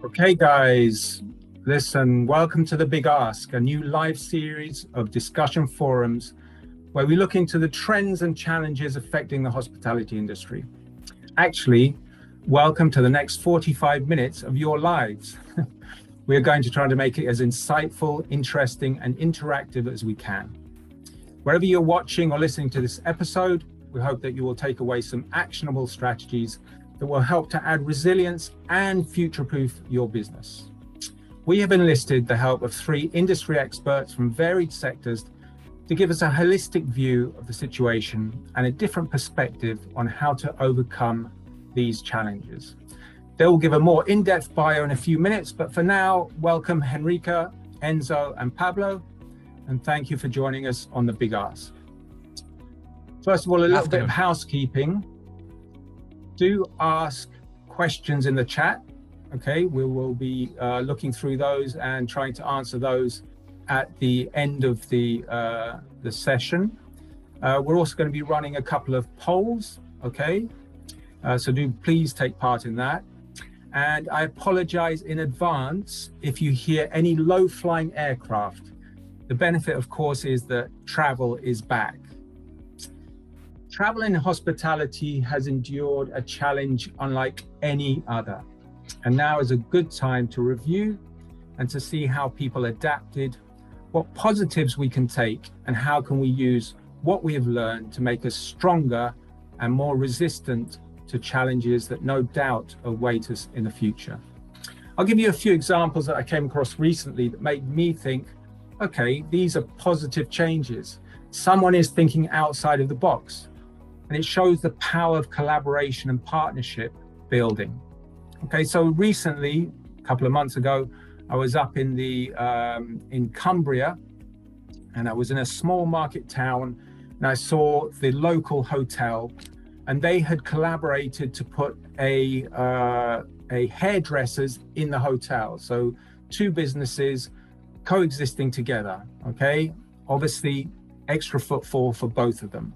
Okay, guys, listen, welcome to The Big Ask, a new live series of discussion forums where we look into the trends and challenges affecting the hospitality industry. Actually, welcome to the next 45 minutes of your lives. We are going to try to make it as insightful, interesting, and interactive as we can. Wherever you're watching or listening to this episode, we hope that you will take away some actionable strategies that will help to add resilience and future-proof your business. We have enlisted the help of 3 industry experts from varied sectors to give us a holistic view of the situation and a different perspective on how to overcome these challenges. They will give a more in-depth bio in a few minutes, but for now, welcome Henrike, Enzo, and Pablo, and thank you for joining us on The Big Ask. First of all, a little bit of housekeeping. Do ask questions in the chat, okay? We will be looking through those and trying to answer those at the end of the session. We're also going to be running a couple of polls, okay? So do please take part in that. And I apologize in advance if you hear any low-flying aircraft. The benefit, of course, is that travel is back. Travel in hospitality has endured a challenge unlike any other. And now is a good time to review and to see how people adapted, what positives we can take, and how can we use what we have learned to make us stronger and more resistant to challenges that no doubt await us in the future. I'll give you a few examples that I came across recently that made me think, okay, these are positive changes. Someone is thinking outside of the box. And it shows the power of collaboration and partnership building. Okay, so recently, a couple of months ago, I was up in Cumbria, and I was in a small market town, and I saw the local hotel, and they had collaborated to put a hairdressers in the hotel. So 2 businesses coexisting together. Okay, obviously extra footfall for both of them.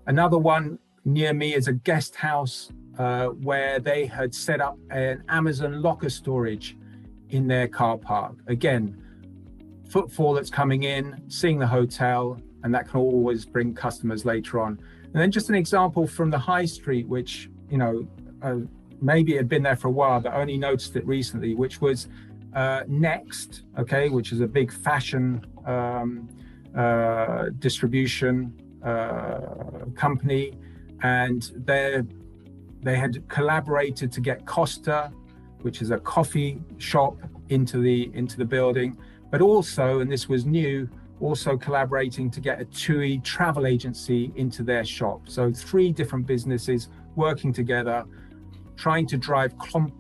Another one near me is a guest house where they had set up an Amazon locker storage in their car park. Again, footfall that's coming in, seeing the hotel, and that can always bring customers later on. And then just an example from the high street, which, you know, maybe it had been there for a while, but only noticed it recently, which was Next, okay, which is a big fashion distribution company, and they had collaborated to get Costa, which is a coffee shop, into the building, but also, and this was new, also collaborating to get a TUI travel agency into their shop. So 3 different businesses working together, trying to drive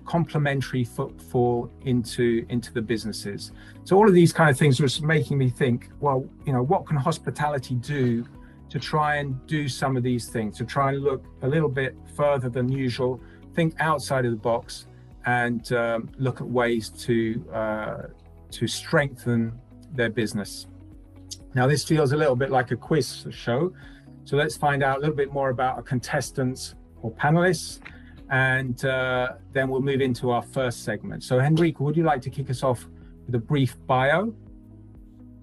complementary footfall into the businesses. So all of these kind of things was making me think, well, you know, what can hospitality do to try and do some of these things, to try and look a little bit further than usual, think outside of the box, and look at ways to strengthen their business. Now, this feels a little bit like a quiz show, so let's find out a little bit more about our contestants or panelists, and then we'll move into our first segment. So Henrike, would you like to kick us off with a brief bio?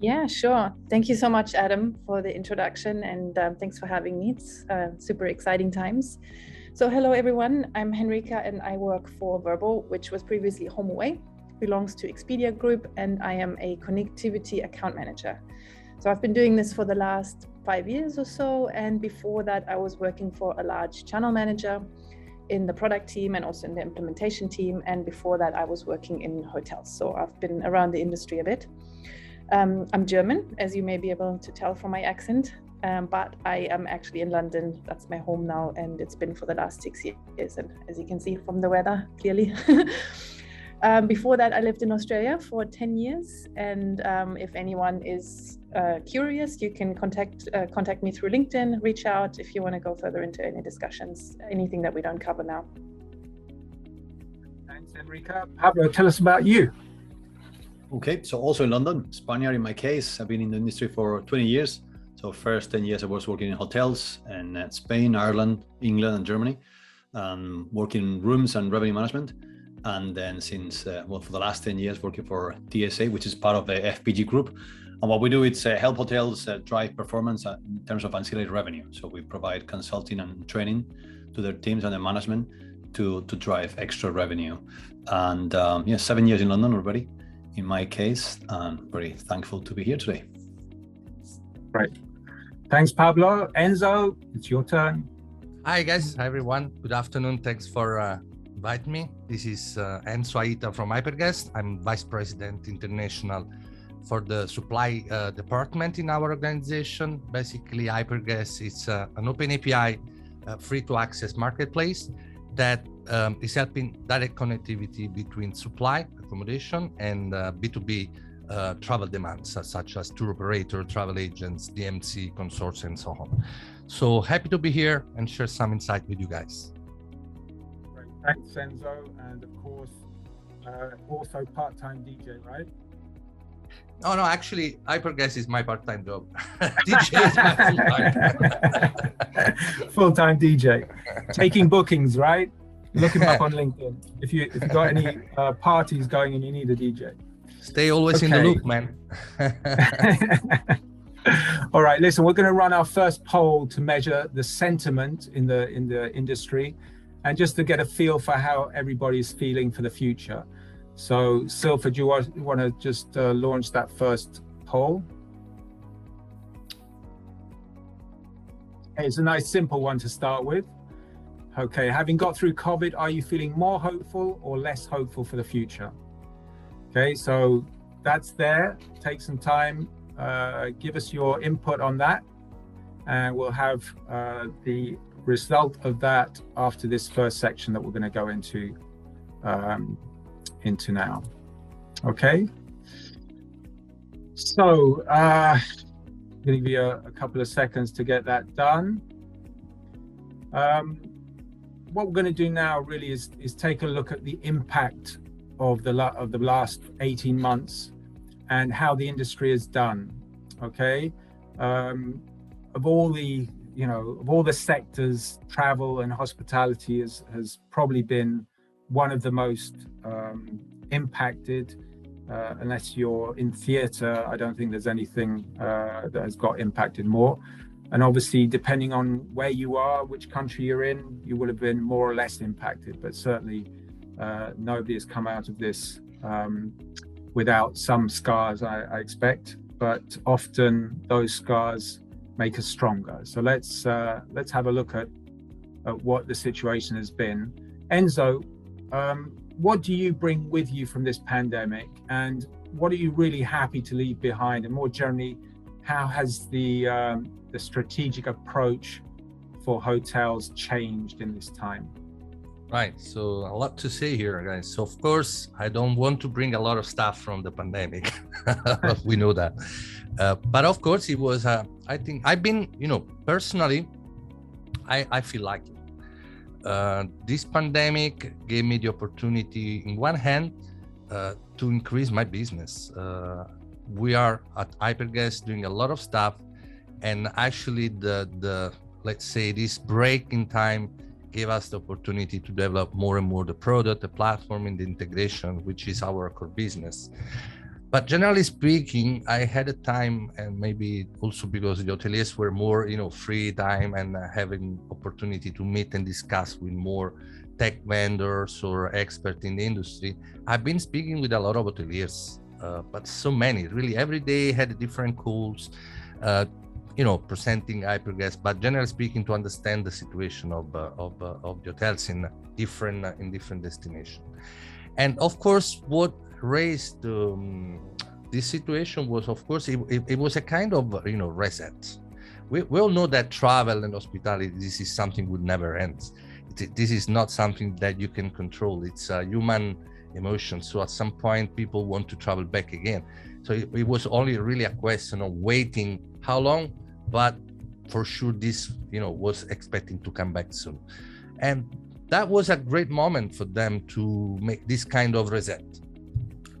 Yeah, sure. Thank you so much, Adam, for the introduction, and thanks for having me. It's super exciting times. So hello, everyone. I'm Henrike, and I work for Vrbo, which was previously HomeAway, belongs to Expedia Group, and I am a connectivity account manager. So I've been doing this for the last 5 years or so, and before that, I was working for a large channel manager in the product team and also in the implementation team, and before that, I was working in hotels. So I've been around the industry a bit. I'm German, as you may be able to tell from my accent, but I am actually in London. That's my home now, and it's been for the last 6 years. And as you can see from the weather, clearly. Before that, I lived in Australia for 10 years. And if anyone is curious, you can contact me through LinkedIn, reach out if you want to go further into any discussions, anything that we don't cover now. Thanks, Henrike. Pablo, tell us about you. Okay, so also in London, Spaniard in my case. I've been in the industry for 20 years. So first 10 years I was working in hotels in Spain, Ireland, England, and Germany, working in rooms and revenue management. And then since, for the last 10 years, working for TSA, which is part of the FPG group. And what we do is help hotels drive performance in terms of ancillary revenue. So we provide consulting and training to their teams and their management to drive extra revenue. And 7 years in London already, in my case, and very thankful to be here today. Right. Thanks, Pablo. Enzo, it's your turn. Hi, guys. Hi, everyone. Good afternoon. Thanks for inviting me. This is Enzo Aita from HyperGuest. I'm Vice President International for the supply department in our organization. Basically, HyperGuest is an open API, free-to-access marketplace that is helping direct connectivity between supply, accommodation, and B2B travel demands, such as tour operator, travel agents, DMC, consortia, and so on. So happy to be here and share some insight with you guys. Great. Thanks, Enzo. And of course, also part-time DJ, right? No, actually, HyperGuest is my part-time job. DJ is my full-time. Full-time DJ. Taking bookings, right? Look him up on LinkedIn. If you got any parties going and you need a DJ. Stay always in the loop, man. All right, listen, we're going to run our first poll to measure the sentiment in the industry and just to get a feel for how everybody's feeling for the future. So, Silfa, do you want to just launch that first poll? Okay, it's a nice simple one to start with. Okay, having got through COVID, are you feeling more hopeful or less hopeful for the future? Okay, so that's there. Take some time, give us your input on that, and we'll have the result of that after this first section that we're going to go into now. Okay, so I'm going to give you a couple of seconds to get that done. What we're going to do now really is take a look at the impact of the last 18 months and how the industry has done. Okay, of all the sectors, travel and hospitality has probably been one of the most impacted. Unless you're in theatre, I don't think there's anything that has got impacted more. And obviously, depending on where you are, which country you're in, you will have been more or less impacted. But certainly, nobody has come out of this without some scars, I expect. But often those scars make us stronger. So let's have a look at what the situation has been. Enzo, what do you bring with you from this pandemic, and what are you really happy to leave behind? And more generally, how has the strategic approach for hotels changed in this time? Right, so a lot to say here, guys. So of course, I don't want to bring a lot of stuff from the pandemic. We know that. But of course, it was, I think I've been, personally, I feel lucky. This pandemic gave me the opportunity, in one hand, to increase my business. We are at HyperGuest doing a lot of stuff, and actually the let's say this break in time gave us the opportunity to develop more and more the product, the platform, and the integration, which is our core business. But generally speaking, I had a time, and maybe also because the hoteliers were more, free time and having opportunity to meet and discuss with more tech vendors or experts in the industry. I've been speaking with a lot of hoteliers, but so many, really every day had different calls, presenting HyperGuest, but generally speaking, to understand the situation of the hotels in different destinations. And of course, what raised this situation was, of course, it was a kind of reset. We all know that travel and hospitality, this is something would never end. This is not something that you can control. It's a human emotion. So at some point, people want to travel back again. So it was only really a question of waiting how long, but for sure this was expecting to come back soon. And that was a great moment for them to make this kind of reset.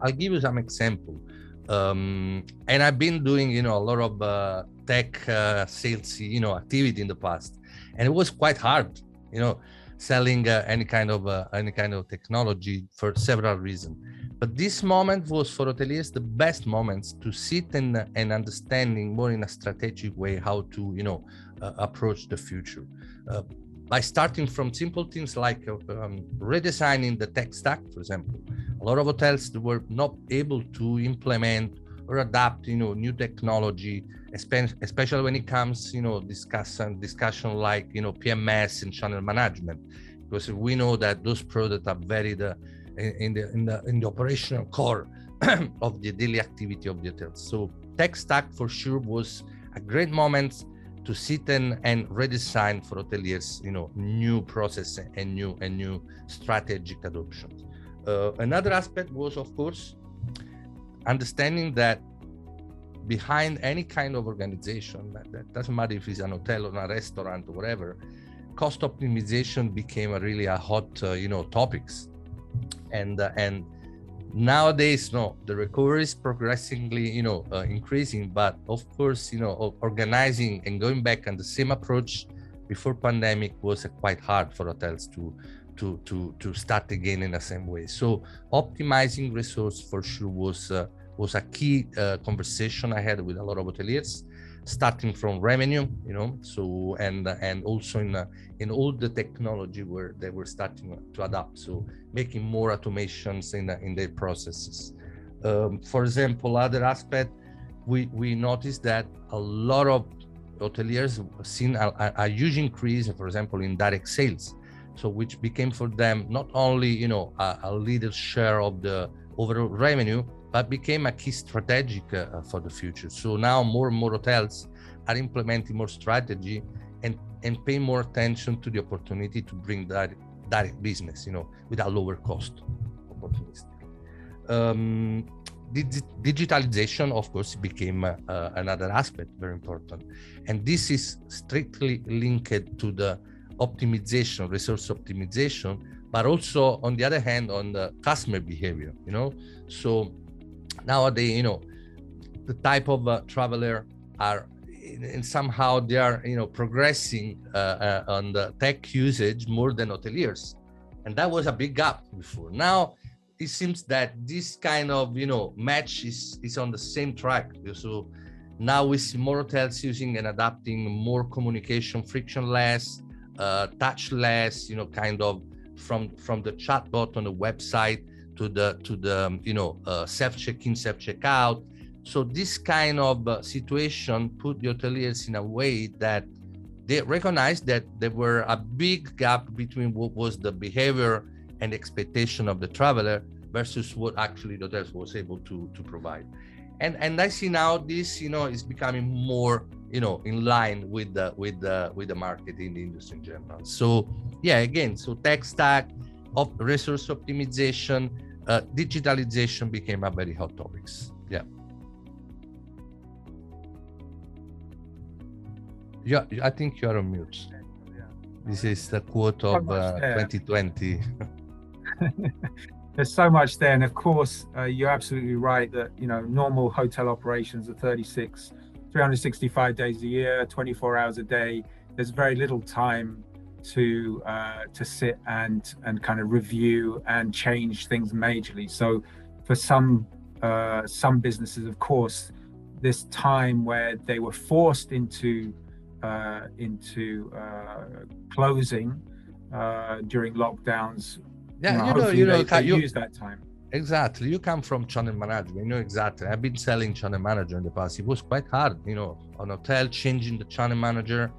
I'll give you some example. And I've been doing a lot of tech sales activity in the past, and it was quite hard. selling any kind of technology for several reasons. But this moment was for hoteliers the best moments to sit and understanding more in a strategic way how to approach the future. By starting from simple things like redesigning the tech stack, for example. A lot of hotels were not able to implement or adapt, new technology, especially when it comes, discussion like, PMS and channel management, because we know that those products are very in the operational core of the daily activity of the hotels. So tech stack for sure was a great moment to sit and redesign for hoteliers, new process and new strategic adoptions. Another aspect was, of course, understanding that behind any kind of organization, that doesn't matter if it's an hotel or a restaurant or whatever, cost optimization became really a hot, topics. And nowadays, the recovery is progressively, increasing, but of course, organizing and going back on the same approach before pandemic was quite hard for hotels to start again in the same way. So optimizing resource for sure was a key conversation I had with a lot of hoteliers, starting from revenue, so and also in all the technology where they were starting to adapt, so making more automations in their processes. For example, other aspect, we noticed that a lot of hoteliers seen a huge increase, for example, in direct sales, so which became for them not only a little share of the overall revenue, but became a key strategic for the future. So now more and more hotels are implementing more strategy and pay more attention to the opportunity to bring that direct business, with a lower cost opportunistic. Digitalization, of course, became another aspect very important. And this is strictly linked to the optimization, resource optimization, but also on the other hand, on the customer behavior, So nowadays, the type of traveler are, and somehow they are, progressing on the tech usage more than hoteliers. And that was a big gap before. Now, it seems that this kind of, match is on the same track. So now we see more hotels using and adapting more communication, frictionless, touchless, kind of from the chatbot on the website to the self check-in, self checkout. So this kind of situation put the hoteliers in a way that they recognized that there were a big gap between what was the behavior and expectation of the traveler versus what actually the hotels was able to provide. And I see now this, is becoming more, in line with the market in the industry in general. So yeah, again, so tech stack, resource optimization, digitalization became a very hot topics. Yeah, I think you're on mute. This is the quote of 2020. There's so much there, and of course, you're absolutely right that normal hotel operations are 365 days a year, 24 hours a day. There's very little time to sit and kind of review and change things majorly. So for some businesses, of course, this time where they were forced into closing during lockdowns. They use that time. Exactly. You come from channel management, exactly. I've been selling channel manager in the past. It was quite hard, on hotel, changing the channel manager.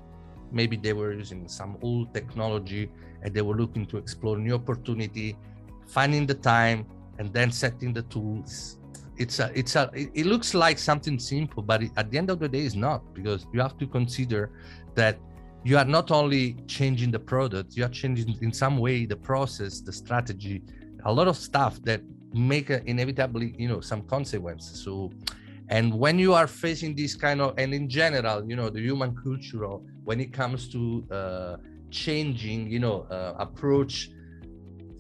Maybe they were using some old technology and they were looking to explore new opportunity, finding the time and then setting the tools. It looks like something simple, but at the end of the day, it's not, because you have to consider that you are not only changing the product, you are changing in some way the process, the strategy, a lot of stuff that make inevitably, some consequences. So, and when you are facing this kind of, and in general, the human culture, when it comes to changing, approach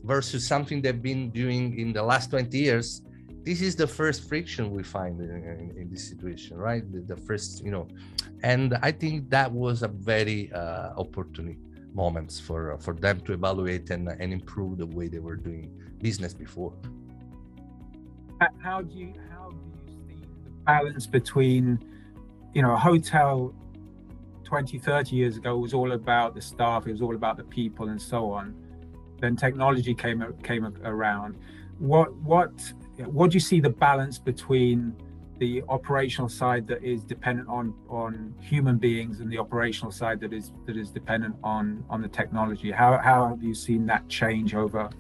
versus something they've been doing in the last 20 years, this is the first friction we find in this situation, right? The first, and I think that was a very moments for them to evaluate and improve the way they were doing business before. How do you see the balance between, you know, a hotel 20, 30 years ago was all about the staff, it was all about the people and so on. Then technology came around. What do you see the balance between the operational side that is dependent on human beings and the operational side that is dependent on the technology? How have you seen that change over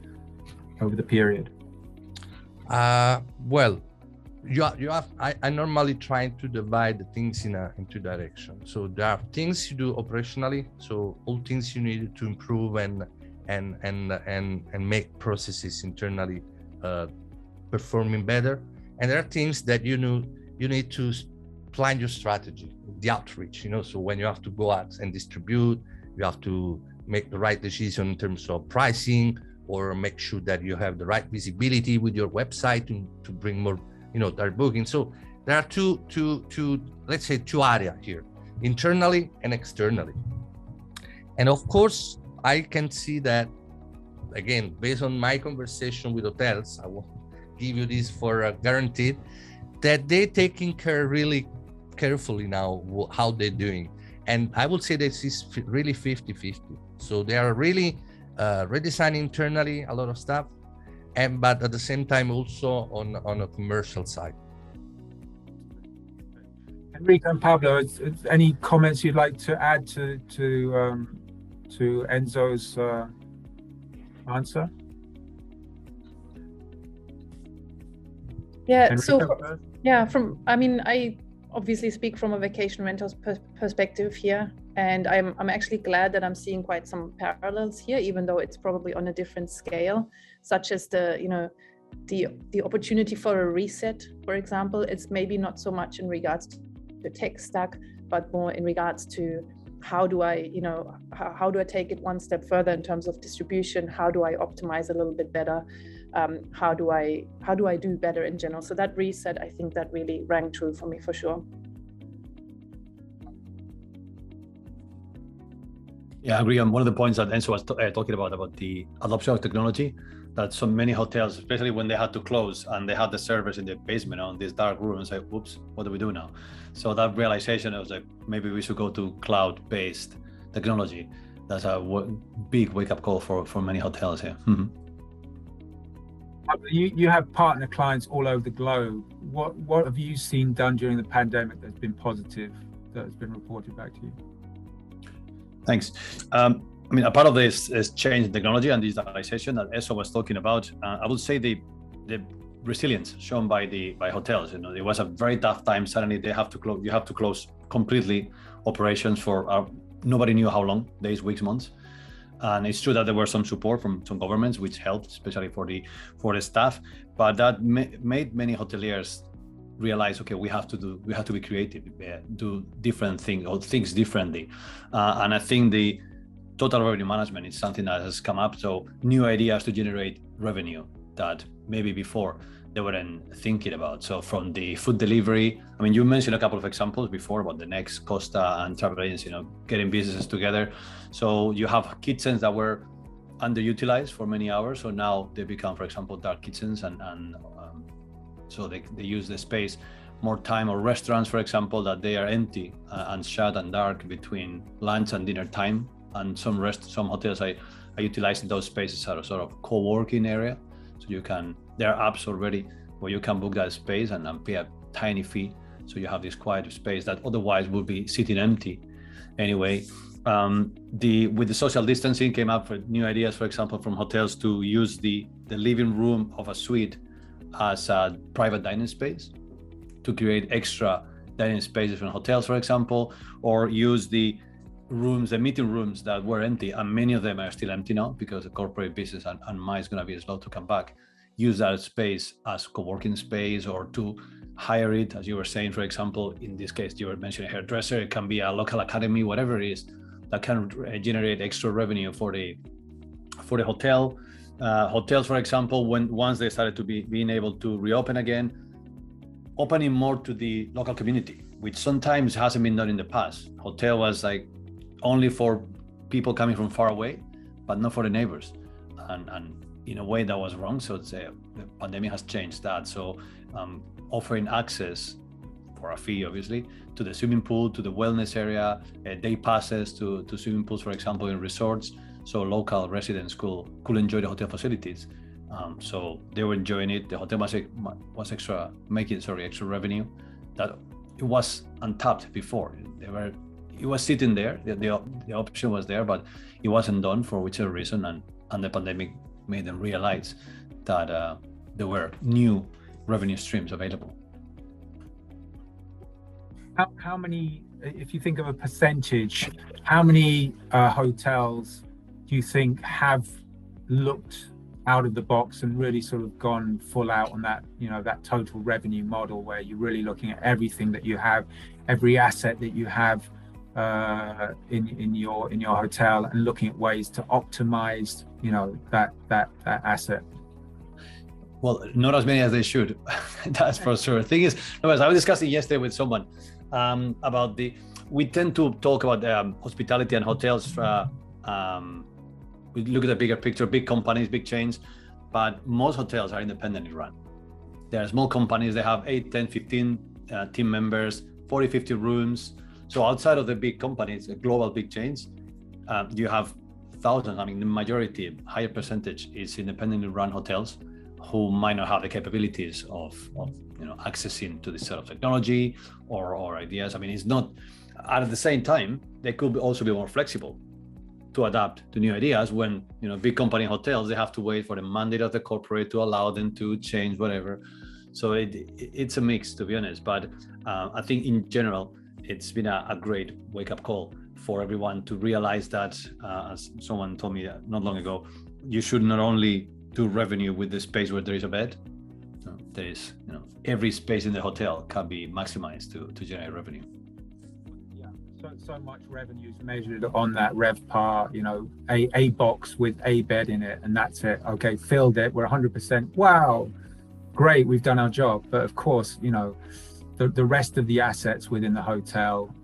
the period? Well, you have. I normally try to divide the things in two directions. So there are things you do operationally. So all things you need to improve and make processes internally performing better. And there are things that you need to plan your strategy, the outreach. You know, so when you have to go out and distribute, you have to make the right decision in terms of pricing, or make sure that you have the right visibility with your website to bring more, direct booking. So there are two let's say two areas here, internally and externally. And of course, I can see that, again, based on my conversation with hotels, I will give you this for guaranteed, that they're taking care really carefully now how they're doing. And I would say this is really 50-50. So they are really redesigning internally a lot of stuff, but at the same time also on a commercial side. Henrike and Pablo, any comments you'd like to add to Enzo's answer? Yeah. Henrike, So I obviously speak from a vacation rentals perspective here, and I'm actually glad that I'm seeing quite some parallels here, even though it's probably on a different scale, such as the opportunity for a reset, for example. It's maybe not so much in regards to the tech stack, but more in regards to how do I take it one step further in terms of distribution? How do I optimize a little bit better? How do I do better in general? So that reset, I think that really rang true for me for sure. Yeah, I agree on one of the points that Enzo was talking about the adoption of technology, that so many hotels, especially when they had to close and they had the servers in the basement on this dark room, and say, whoops, what do we do now? So that realization, I was like, maybe we should go to cloud-based technology. That's a big wake-up call for many hotels here. Mm-hmm. You have partner clients all over the globe. What have you seen done during the pandemic that's been positive, that has been reported back to you? Thanks. A part of this is change in technology and digitalization that Enzo was talking about. I would say the resilience shown by hotels. It was a very tough time. Suddenly they have to close. You have to close completely operations for nobody knew how long, days, weeks, months. And it's true that there were some support from some governments, which helped, especially for the staff. But that made many hoteliers realize, okay, we have to be creative, do different things or things differently. And I think the total revenue management is something that has come up. So new ideas to generate revenue that maybe before they weren't thinking about. So from the food delivery, you mentioned a couple of examples before about the Next, Costa, and travel agents, getting businesses together. So you have kitchens that were underutilized for many hours. So now they become, for example, dark kitchens, and so they use the space more time, or restaurants, for example, that they are empty and shut and dark between lunch and dinner time. And some hotels are utilizing those spaces as a sort of co-working area. So there are apps already where you can book that space and pay a tiny fee. So you have this quiet space that otherwise would be sitting empty. Anyway, with the social distancing came up with new ideas, for example, from hotels to use the living room of a suite as a private dining space, to create extra dining spaces from hotels, for example, or use the meeting rooms that were empty, and many of them are still empty now because the corporate business and mine is going to be slow to come back. Use that space as co-working space, or to hire it, as you were saying, for example, in this case, you were mentioning hairdresser, it can be a local academy, whatever it is, that can generate extra revenue for the hotel. Hotels, for example, once they started to being able to reopen again, opening more to the local community, which sometimes hasn't been done in the past. Hotel was like only for people coming from far away, but not for the neighbors. And in a way that was wrong. So the pandemic has changed that. So offering access for a fee, obviously, to the swimming pool, to the wellness area, day passes to swimming pools, for example, in resorts. So local residents could enjoy the hotel facilities. So they were enjoying it. The hotel was making extra revenue that it was untapped before. It was sitting there. The option was there, but it wasn't done for whichever reason. And the pandemic made them realize that there were new revenue streams available. How many, if you think of a percentage, how many hotels do you think have looked out of the box and really sort of gone full out on that, that total revenue model where you're really looking at everything that you have, every asset that you have in your hotel, and looking at ways to optimize, that asset? Well, not as many as they should. That's for sure. The thing is, I was discussing yesterday with someone about we tend to talk about hospitality and hotels. We look at the bigger picture, big companies, big chains, but most hotels are independently run. There are small companies, they have 8, 10, 15 team members, 40, 50 rooms. So outside of the big companies, the global big chains, you have thousands. I mean, the majority, higher percentage is independently run hotels who might not have the capabilities of accessing to this sort of technology or ideas. I mean, it's not, at the same time, they could also be more flexible to adapt to new ideas when, big company hotels, they have to wait for the mandate of the corporate to allow them to change whatever. So it's a mix, to be honest. But I think in general, it's been a great wake-up call for everyone to realize that, as someone told me not long ago, you should not only do revenue with the space where there is a bed. There is, every space in the hotel can be maximized to generate revenue. So much revenue is measured on that RevPAR, a box with a bed in it, and that's it. Okay, filled it, we're 100%. Wow, great, we've done our job. But of course, the rest of the assets within the hotel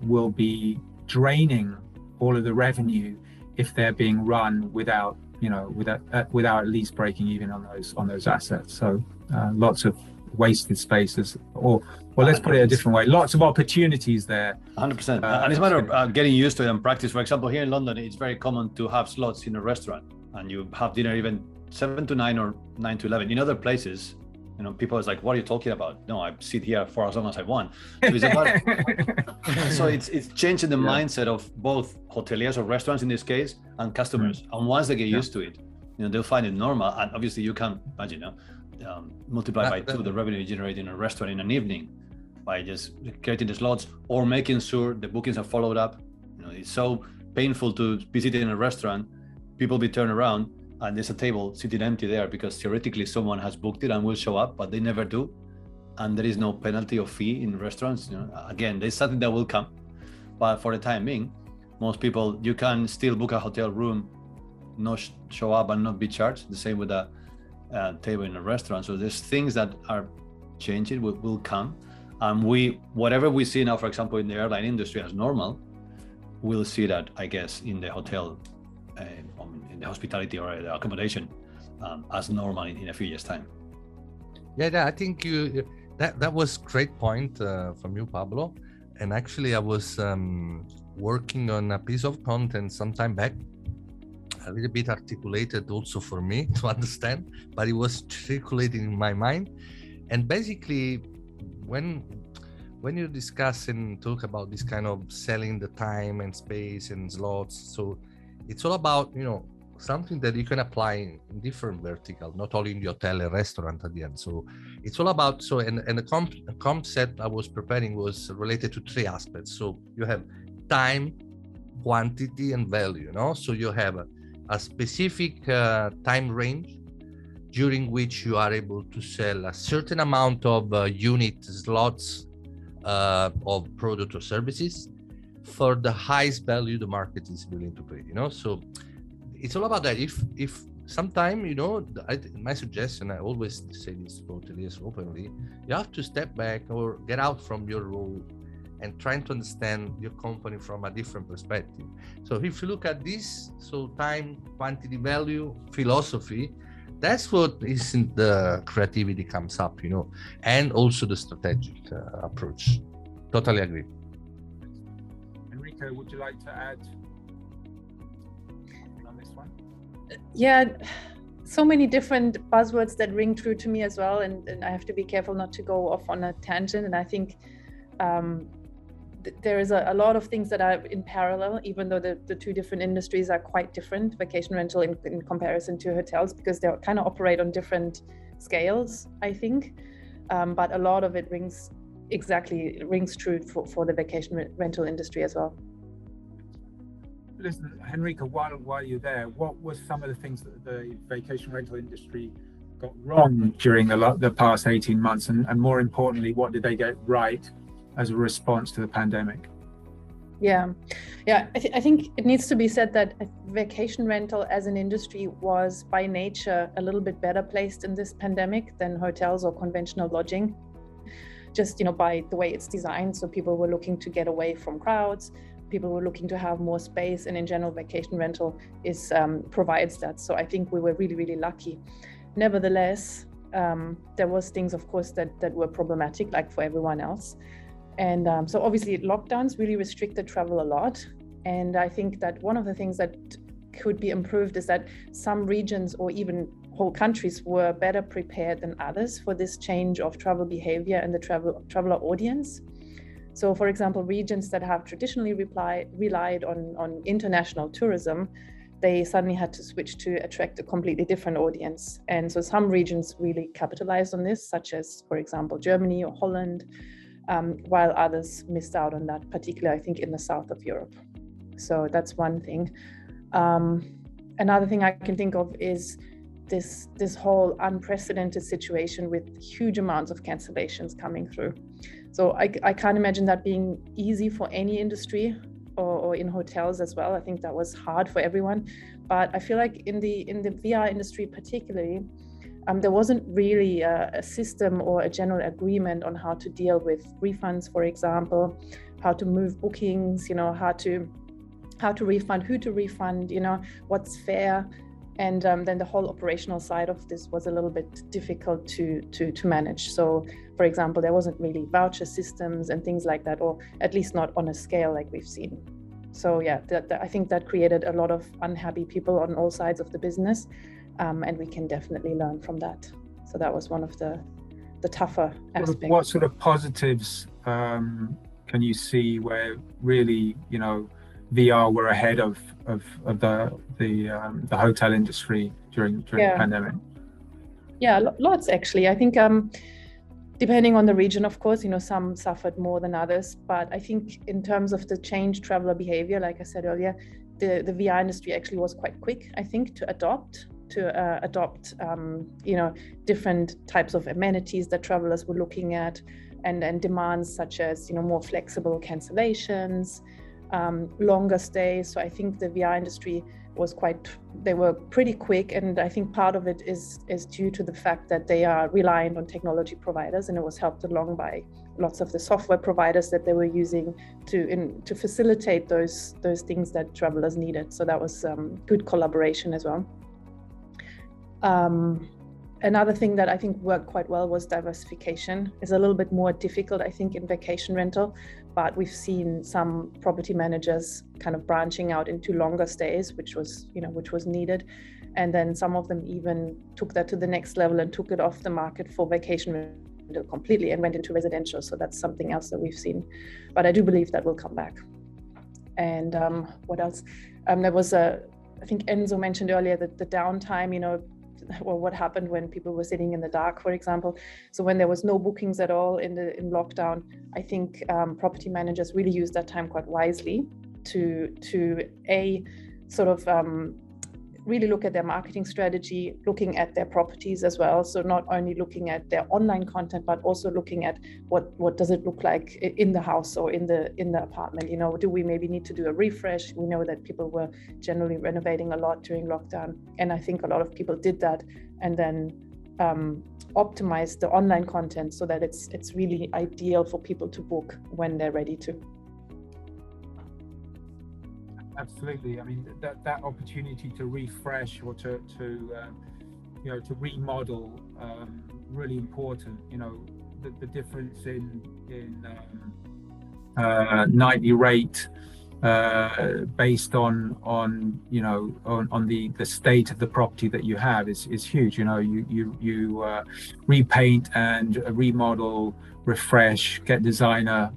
will be draining all of the revenue if they're being run without at least breaking even on those assets. So lots of wasted spaces, or let's put it a different way, lots of opportunities there. 100%. And it's a matter of getting used to it and practice. For example, here in London, it's very common to have slots in a restaurant, and you have dinner even 7 to 9 or 9 to 11. In other places, people is like, what are you talking about? No, I sit here for as long as I want. So it's about, so it's changing the mindset of both hoteliers or restaurants in this case and customers. And once they get used to it, they'll find it normal. And obviously you can imagine, multiply by 2 the revenue you generate in a restaurant in an evening by just creating the slots or making sure the bookings are followed up. It's so painful to be sitting in a restaurant, people be turned around, and there's a table sitting empty there because theoretically someone has booked it and will show up, but they never do. And there is no penalty or fee in restaurants. Again, there's something that will come, but for the time being, most people, you can still book a hotel room, not show up and not be charged. The same with a table in a restaurant. So there's things that are changing, will come. And whatever we see now, for example, in the airline industry as normal, we'll see that, I guess, in the hotel, in the hospitality or the accommodation as normal in a few years' time. Yeah, I think that was great point from you, Pablo. And actually, I was working on a piece of content some time back, a little bit articulated also for me to understand, but it was circulating in my mind. And basically, when you discuss and talk about this kind of selling the time and space and slots, so it's all about, something that you can apply in different verticals, not only in the hotel and restaurant at the end. So it's all about, and the concept I was preparing was related to 3 aspects. So you have time, quantity, and value, So you have a specific time range during which you are able to sell a certain amount of unit slots of product or services for the highest value the market is willing to pay, So it's all about that. If sometime, my suggestion, I always say this to hoteliers openly, you have to step back or get out from your role and trying to understand your company from a different perspective. So if you look at this, so time, quantity, value, philosophy, that's what is in the creativity comes up, and also the strategic approach. Totally agree. Henrike, would you like to add on this one? Yeah, so many different buzzwords that ring true to me as well, and I have to be careful not to go off on a tangent. And I think there is a lot of things that are in parallel, even though the two different industries are quite different, vacation rental in comparison to hotels, because they kind of operate on different scales, I think. But a lot of it rings true for the vacation rental industry as well. Listen, Henrike, while you're there, what were some of the things that the vacation rental industry got wrong during the past 18 months? And more importantly, what did they get right as a response to the pandemic? Yeah. I think it needs to be said that vacation rental as an industry was by nature a little bit better placed in this pandemic than hotels or conventional lodging, just by the way it's designed. So people were looking to get away from crowds. People were looking to have more space, and in general, vacation rental provides that. So I think we were really, really lucky. Nevertheless, there was things, of course, that were problematic, like for everyone else. And so obviously lockdowns really restricted travel a lot. And I think that one of the things that could be improved is that some regions or even whole countries were better prepared than others for this change of travel behavior and the traveler audience. So for example, regions that have traditionally relied on international tourism, they suddenly had to switch to attract a completely different audience. And so some regions really capitalized on this, such as, for example, Germany or Holland, while others missed out on that, particularly, I think, in the south of Europe. So that's one thing. Another thing I can think of is this whole unprecedented situation with huge amounts of cancellations coming through. So I can't imagine that being easy for any industry or in hotels as well. I think that was hard for everyone. But I feel like in the VR industry particularly, there wasn't really a system or a general agreement on how to deal with refunds, for example, how to move bookings, how to refund, who to refund, what's fair. And then the whole operational side of this was a little bit difficult to manage. So, for example, there wasn't really voucher systems and things like that, or at least not on a scale like we've seen. So yeah, I think that created a lot of unhappy people on all sides of the business, and we can definitely learn from that. So that was one of the tougher aspects. What sort of positives can you see where really, VR were ahead of the hotel industry during the pandemic? Yeah, lots actually. I think depending on the region, of course, some suffered more than others. But I think in terms of the changed traveler behavior, like I said earlier, the VR industry actually was quite quick, I think, to adopt different types of amenities that travelers were looking at, and demands such as more flexible cancellations, longer stays. So I think the VR industry they were pretty quick, and I think part of it is due to the fact that they are reliant on technology providers, and it was helped along by lots of the software providers that they were using to facilitate those things that travelers needed. So that was good collaboration as well. Another thing that I think worked quite well was diversification. It's a little bit more difficult, I think, in vacation rental, but we've seen some property managers kind of branching out into longer stays, which was needed. And then some of them even took that to the next level and took it off the market for vacation rental completely and went into residential. So that's something else that we've seen, but I do believe that will come back. And what else? There was I think Enzo mentioned earlier that the downtime, or what happened when people were sitting in the dark, for example. So when there was no bookings at all in lockdown, I think property managers really used that time quite wisely to really look at their marketing strategy, looking at their properties as well. So not only looking at their online content, but also looking at what does it look like in the house or in the apartment. Do we maybe need to do a refresh? We know that people were generally renovating a lot during lockdown, and I think a lot of people did that, and then optimize the online content so that it's really ideal for people to book when they're ready to. Absolutely. I mean, that opportunity to refresh or to remodel, really important. You know, the difference in nightly rate based on the state of the property that you have is huge. You know, you repaint and remodel, refresh, get designer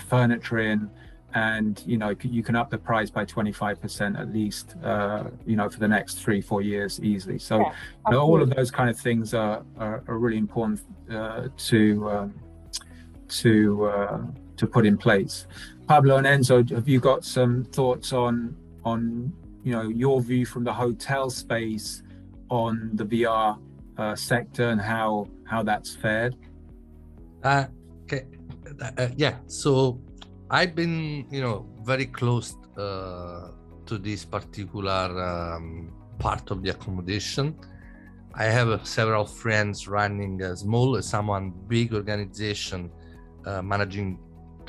furniture in, and you can up the price by 25% at least, for the next 3-4 years easily. So all of those kind of things are really important to put in place. Pablo and Enzo, have you got some thoughts on your view from the hotel space on the VR sector and how that's fared? Okay. Yeah. So I've been, very close to this particular part of the accommodation. I have several friends running a small, someone big organization, managing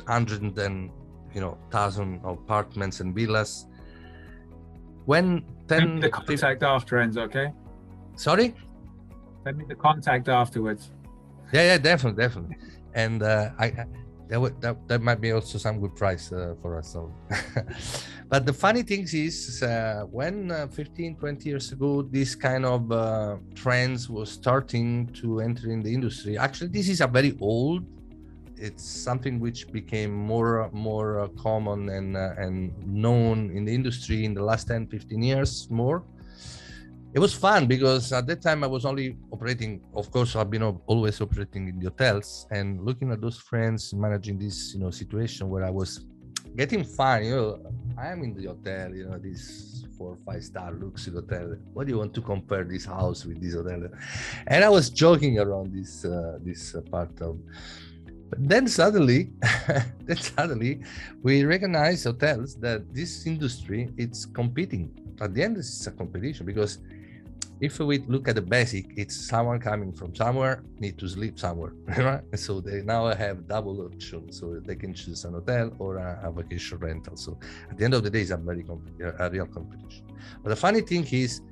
hundreds and thousand apartments and villas. Send me the contact after, Enzo, okay? Sorry? Send me the contact afterwards. Yeah, definitely. And that might be also some good price for us. So. But the funny thing is, when 15-20 years ago, this kind of trends was starting to enter in the industry. Actually, this is a very old. It's something which became more common and known in the industry in the last 10-15 years more. It was fun because at that time I was only operating, of course, I've been always operating in the hotels, and looking at those friends managing this, situation where I was getting fun. I am in the hotel, this 4 or 5 star luxury hotel. What do you want to compare this house with this hotel? And I was joking around this part of. But then suddenly, we recognize hotels that this industry, it's competing. At the end, it's a competition, because if we look at the basic, it's someone coming from somewhere, need to sleep somewhere, right? So they now have double option, so they can choose an hotel or a vacation rental. So at the end of the day, it's a real competition. But the funny thing is,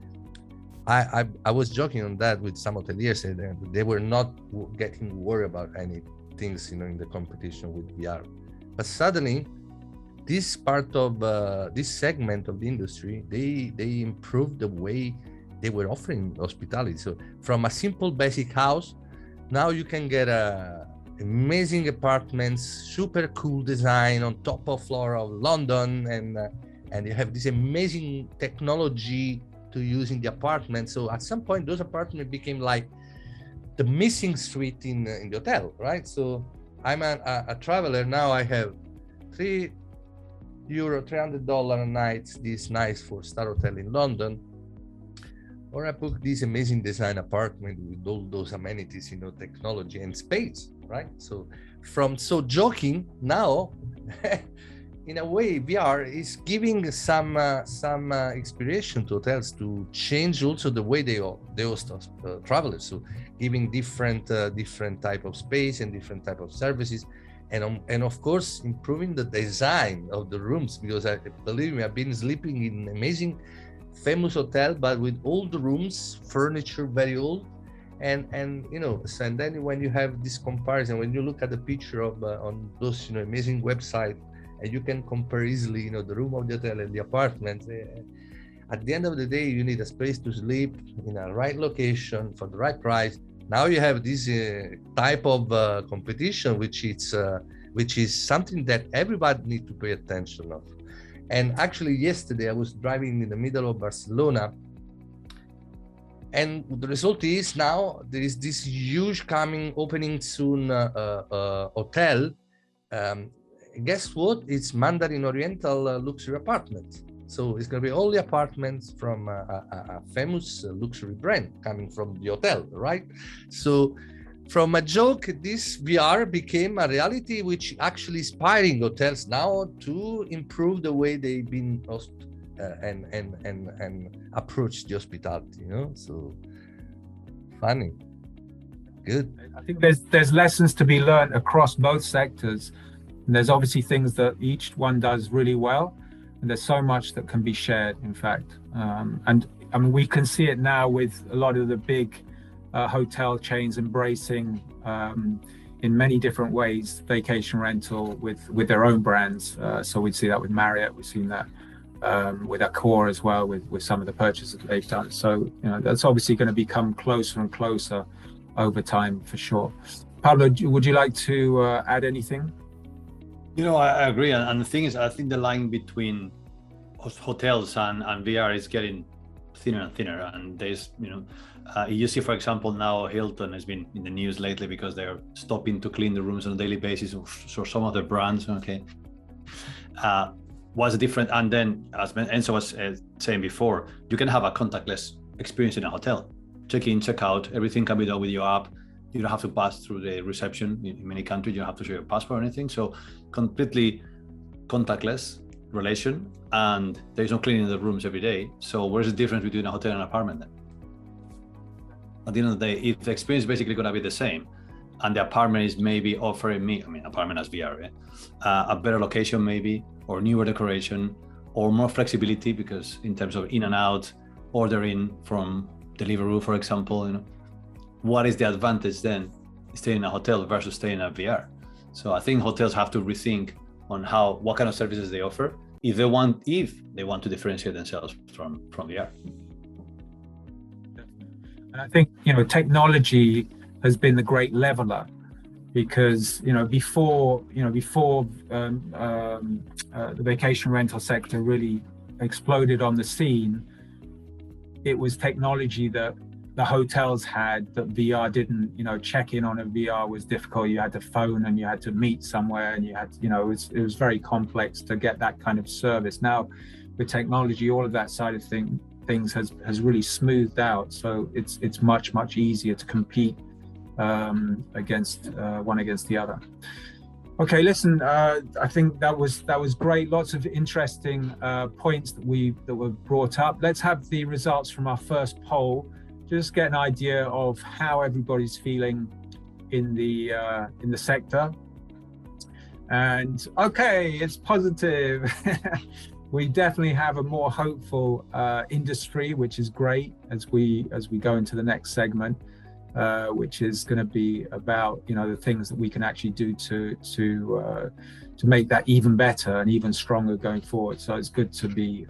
I was joking on that with some hoteliers, and they were not getting worried about any things, in the competition with VR. But suddenly, this part of this segment of the industry, they improved the way they were offering hospitality. So from a simple basic house, now you can get amazing apartments, super cool design on top of floor of London, and you have this amazing technology to use in the apartment. So at some point, those apartments became like the missing suite in the hotel, right? So I'm a traveler now. I have €300 a night, this nice 4-star hotel in London, or I book this amazing design apartment with all those amenities, technology and space, right? So joking now, in a way, VR is giving some inspiration to hotels to change also the way they host travelers. So giving different type of space and different type of services, and of course improving the design of the rooms, because believe me, I've been sleeping in amazing famous hotel, but with old rooms, furniture very old, and then when you have this comparison, when you look at the picture of on those amazing website, and you can compare easily the room of the hotel and the apartment. At the end of the day, you need a space to sleep in a right location for the right price. Now you have this type of competition, which is something that everybody needs to pay attention of. And actually, yesterday I was driving in the middle of Barcelona, and the result is now there is this huge opening soon hotel. Guess what? It's Mandarin Oriental luxury apartment. So it's going to be all the apartments from a famous luxury brand coming from the hotel, right? So from a joke, this VR became a reality, which actually inspiring hotels now to improve the way they've been and approach the hospitality. So funny. Good. I think there's lessons to be learned across both sectors. And there's obviously things that each one does really well, and there's so much that can be shared, in fact. And I mean, we can see it now with a lot of the big hotel chains embracing, in many different ways, vacation rental with their own brands. So we'd see that with Marriott, we've seen that with Accor as well, with some of the purchases that they've done. So, you know, that's obviously going to become closer and closer over time, for sure. Pablo, would you like to add anything? You know, I agree. And the thing is, I think the line between hotels and VR is getting thinner and thinner. And there's, you know, you see, for example, now Hilton has been in the news lately because they're stopping to clean the rooms on a daily basis for some of their brands. Okay. Was different. And then, as Enzo was saying before, you can have a contactless experience in a hotel. Check in, check out, everything can be done with your app. You don't have to pass through the reception. In many countries, you don't have to show your passport or anything. So completely contactless relation, and there's no cleaning the rooms every day. So where's the difference between a hotel and an apartment then? At the end of the day, if the experience is basically going to be the same, and the apartment is maybe offering me, I mean, apartment as VR, right? A better location maybe, or newer decoration, or more flexibility, because in terms of in and out, ordering from Deliveroo, for example, you know, what is the advantage then staying in a hotel versus staying in a VR? So I think hotels have to rethink on what kind of services they offer if they want to differentiate themselves from VR. And I think, you know, technology has been the great leveler, because, you know, before the vacation rental sector really exploded on the scene, it was technology that the hotels had that VR didn't. You know, check in on a VR was difficult. You had to phone and you had to meet somewhere, and you had, you know, it was very complex to get that kind of service. Now with technology, all of that side of things has really smoothed out. So it's much easier to compete against one against the other. Okay, listen, I think that was great. Lots of interesting points that were brought up. Let's have the results from our first poll. Just get an idea of how everybody's feeling in the sector. And okay, it's positive. We definitely have a more hopeful industry, which is great as we go into the next segment, which is going to be about, you know, the things that we can actually do to make that even better and even stronger going forward. So it's good to be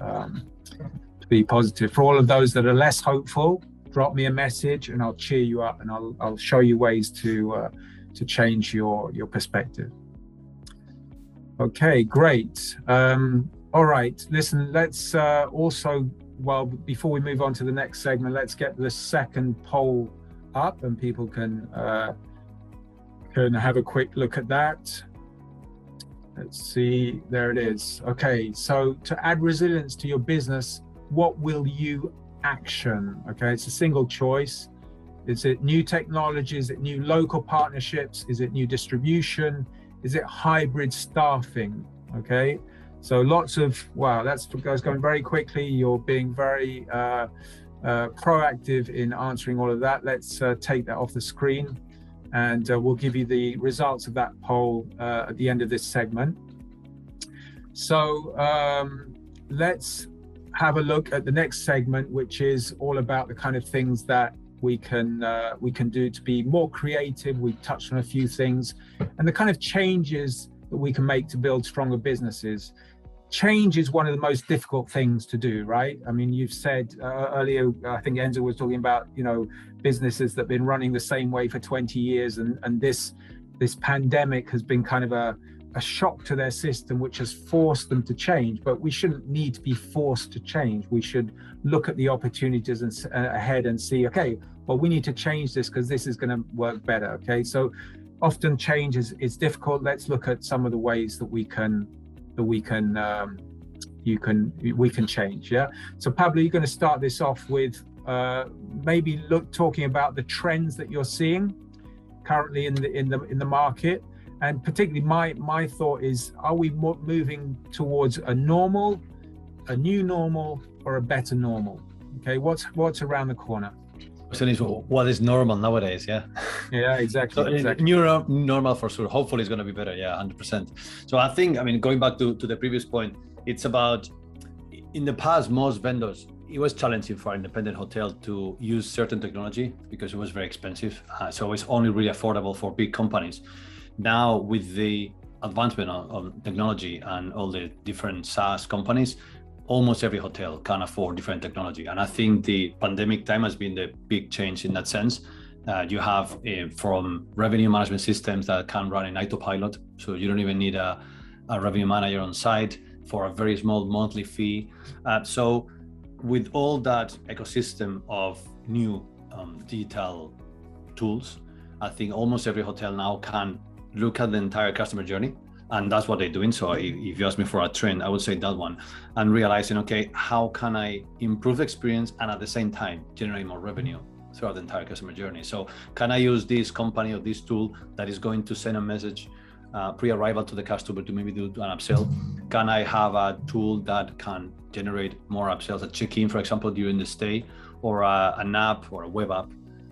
positive. For all of those that are less hopeful, drop me a message and I'll cheer you up, and I'll show you ways to change your perspective. Okay, great. All right, listen, let's also, well, before we move on to the next segment, let's get the second poll up and people can have a quick look at that. Let's see, there it is. Okay, so to add resilience to your business, what will you action? Okay, it's a single choice. Is it new technology? Is it new local partnerships? Is it new distribution? Is it hybrid staffing? Okay, so lots of, wow, that's going very quickly. You're being very proactive in answering all of that. Let's take that off the screen, and we'll give you the results of that poll at the end of this segment. So let's have a look at the next segment, which is all about the kind of things that we can do to be more creative. We've touched on a few things, and the kind of changes that we can make to build stronger businesses. Change is one of the most difficult things to do, right? I mean, you've said earlier, I think Enzo was talking about, you know, businesses that have been running the same way for 20 years, and this pandemic has been kind of a shock to their system, which has forced them to change. But we shouldn't need to be forced to change. We should look at the opportunities ahead and see, okay, well, we need to change this because this is going to work better. Okay, so often change is difficult. Let's look at some of the ways that we can change. Yeah. So Pablo, you're going to start this off with maybe talking about the trends that you're seeing currently in the market. And particularly my thought is, are we moving towards a normal, a new normal, or a better normal? Okay, what's around the corner? question is what is normal nowadays? Yeah. Yeah, exactly. So exactly. new normal for sure. Hopefully it's going to be better. Yeah, 100%. So I think, I mean, going back to the previous point, it's about, in the past, most vendors, it was challenging for an independent hotel to use certain technology because it was very expensive. So it's only really affordable for big companies. Now with the advancement of technology and all the different SaaS companies, almost every hotel can afford different technology. And I think the pandemic time has been the big change in that sense. You have from revenue management systems that can run in autopilot. So you don't even need a revenue manager on site for a very small monthly fee. So with all that ecosystem of new digital tools, I think almost every hotel now can look at the entire customer journey. And that's what they're doing. So if you ask me for a trend, I would say that one. And realizing, okay, how can I improve the experience and at the same time generate more revenue throughout the entire customer journey? So can I use this company or this tool that is going to send a message pre-arrival to the customer to maybe do an upsell? Can I have a tool that can generate more upsells at check-in, for example, during the stay, or an app or a web app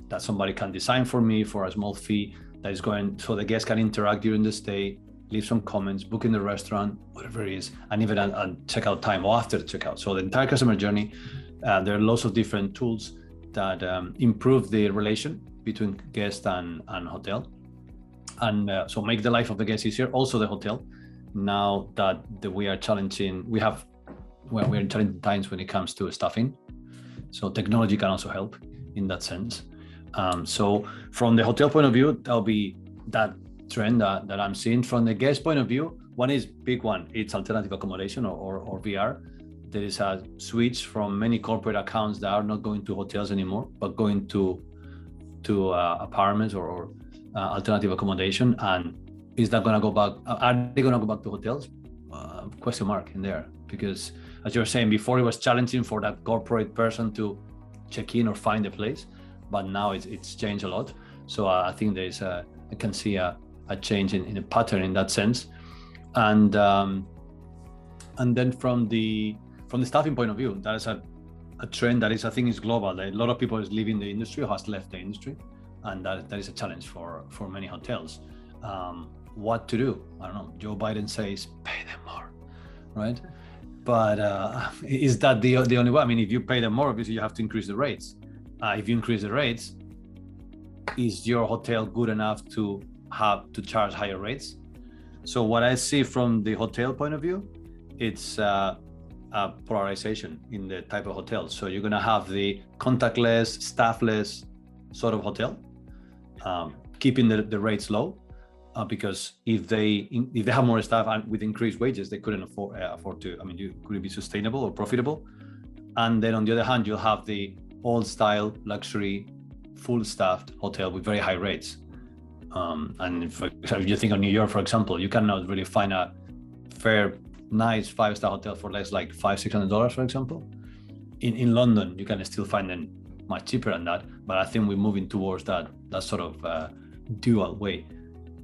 that somebody can design for me for a small fee that is going, so the guests can interact during the stay, leave some comments, book in the restaurant, whatever it is, and even at checkout time or after the checkout. So the entire customer journey, there are lots of different tools that improve the relation between guest and hotel. And so make the life of the guest easier, also the hotel. Now that we are challenging, we're in challenging times when it comes to staffing. So technology can also help in that sense. So from the hotel point of view, that'll be that trend that I'm seeing. From the guest point of view, one is big one, it's alternative accommodation or VR. There is a switch from many corporate accounts that are not going to hotels anymore, but going to apartments or alternative accommodation. And is that going to go back? Are they going to go back to hotels? Question mark in there, because as you were saying before, it was challenging for that corporate person to check in or find a place, but now it's changed a lot. So I think I can see a change in a pattern in that sense. And then from the staffing point of view, that is a trend that is, I think, is global. A lot of people is leaving the industry or has left the industry, and that is a challenge for many hotels. What to do? I don't know. Joe Biden says pay them more, right? But is that the only way? I mean, if you pay them more, obviously you have to increase the rates. If you increase the rates, is your hotel good enough to have to charge higher rates? So what I see from the hotel point of view, it's a polarization in the type of hotel. So you're going to have the contactless, staffless sort of hotel, keeping the rates low, because if they have more staff and with increased wages, they couldn't afford to. I mean, could it be sustainable or profitable? And then on the other hand, you'll have the old style luxury, full staffed hotel with very high rates. And if you think of New York, for example, you cannot really find a fair, nice 5-star hotel for less like $500-600, for example. In London, you can still find them much cheaper than that. But I think we're moving towards that sort of dual way.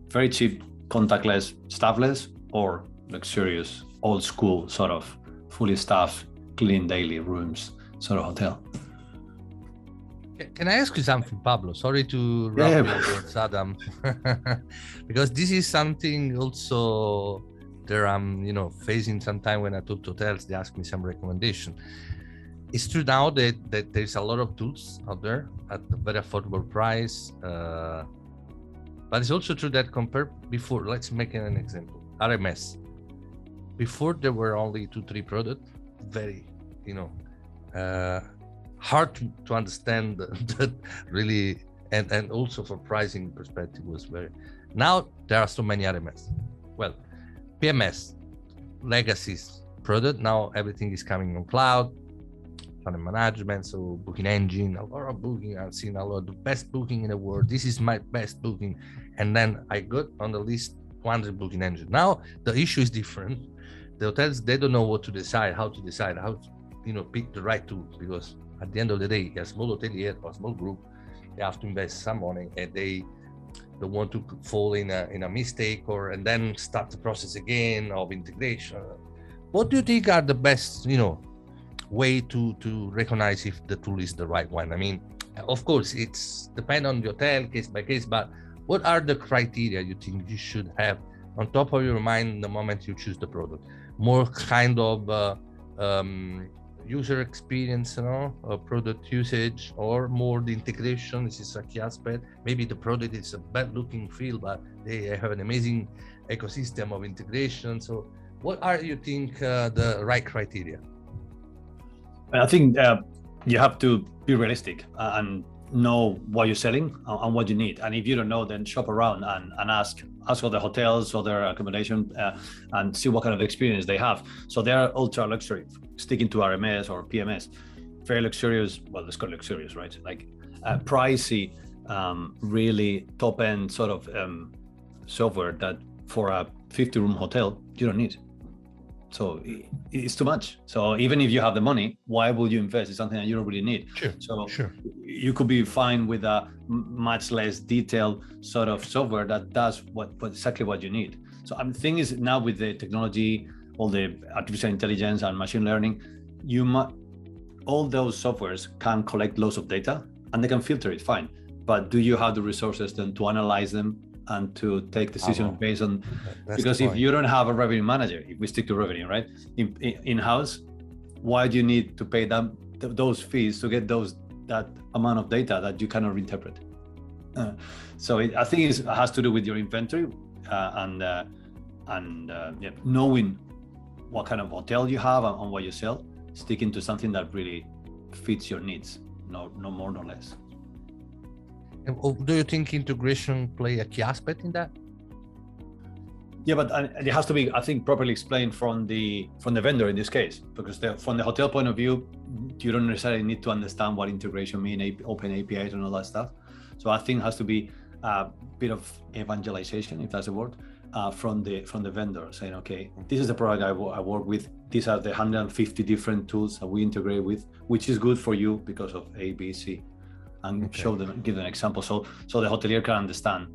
Very cheap, contactless, staffless, or luxurious, old school sort of fully staffed, clean daily rooms sort of hotel. Can I ask you something, Pablo? Sorry to wrap your words, Adam, because this is something also that I'm, facing sometime when I talk to hotels. They ask me some recommendation. It's true now that there's a lot of tools out there at a very affordable price, but it's also true that compared before, let's make an example, RMS. Before there were only 2-3 products, very, hard to understand that really, and also for pricing perspective was very. Now there are so many RMS. Well, PMS, legacies product. Now everything is coming on cloud, channel management, so booking engine, a lot of booking. I've seen a lot of the best booking in the world. This is my best booking, and then I got on the list 100 booking engine. Now the issue is different. The hotels, they don't know what to decide, how to pick the right tools, because at the end of the day, a small hotelier or a small group, they have to invest some money, and they don't want to fall in a mistake and then start the process again of integration. What do you think are the best, way to recognize if the tool is the right one? I mean, Of course, it's depend on the hotel case by case, but what are the criteria you think you should have on top of your mind the moment you choose the product? More kind of user experience, product usage, or more the integration? This is a key aspect. Maybe the product is a bad looking feel, but they have an amazing ecosystem of integration. So what are you think the right criteria? I think you have to be realistic and know what you're selling and what you need. And if you don't know, then shop around and ask other hotels or their accommodation and see what kind of experience they have. So they are ultra luxury, sticking to RMS or PMS, very luxurious. Well, let's call it luxurious, right? Like pricey, really top end sort of software that for a 50-room hotel you don't need. So it's too much. So even if you have the money, why would you invest in something that you don't really need? Sure. So sure. You could be fine with a much less detailed sort of software that does exactly what you need. So the thing is, now with the technology, all the artificial intelligence and machine learning, all those softwares can collect loads of data and they can filter it fine. But do you have the resources then to analyze them and to take decisions based on, because if you don't have a revenue manager, if we stick to revenue, right, in-house, why do you need to pay them those fees to get that amount of data that you cannot reinterpret? So I think it has to do with your inventory and knowing what kind of hotel you have and what you sell, sticking to something that really fits your needs, no more, no less. Do you think integration play a key aspect in that? Yeah, but it has to be, I think, properly explained from the vendor in this case, because from the hotel point of view, you don't necessarily need to understand what integration means, open APIs and all that stuff. So I think it has to be a bit of evangelization, if that's a word, from the vendor, saying, okay, this is the product I work with. These are the 150 different tools that we integrate with, which is good for you because of A, B, C. And show them, give them an example, so the hotelier can understand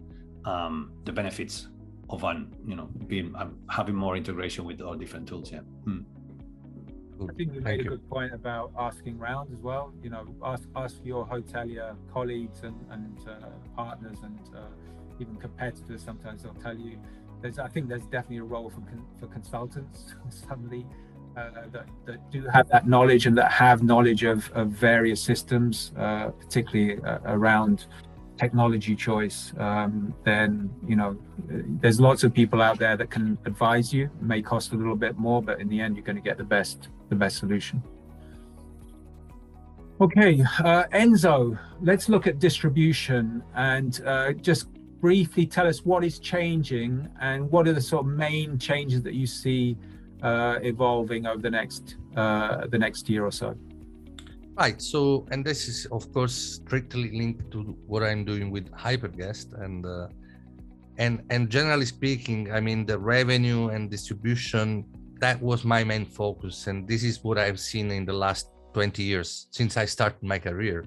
the benefits of having more integration with all different tools. Yeah. I think you made a good point about asking around as well. Ask your hotelier colleagues and partners and even competitors. Sometimes they'll tell you. I think there's definitely a role for consultants suddenly. That do have that knowledge and that have knowledge of various systems, particularly around technology choice. Then there's lots of people out there that can advise you. It may cost a little bit more, but in the end, you're going to get the best solution. Okay, Enzo, let's look at distribution and just briefly tell us what is changing and what are the sort of main changes that you see evolving over the next year or so. Right. So, and this is of course strictly linked to what I'm doing with HyperGuest, and generally speaking, I mean the revenue and distribution, that was my main focus, and this is what I've seen in the last 20 years since I started my career.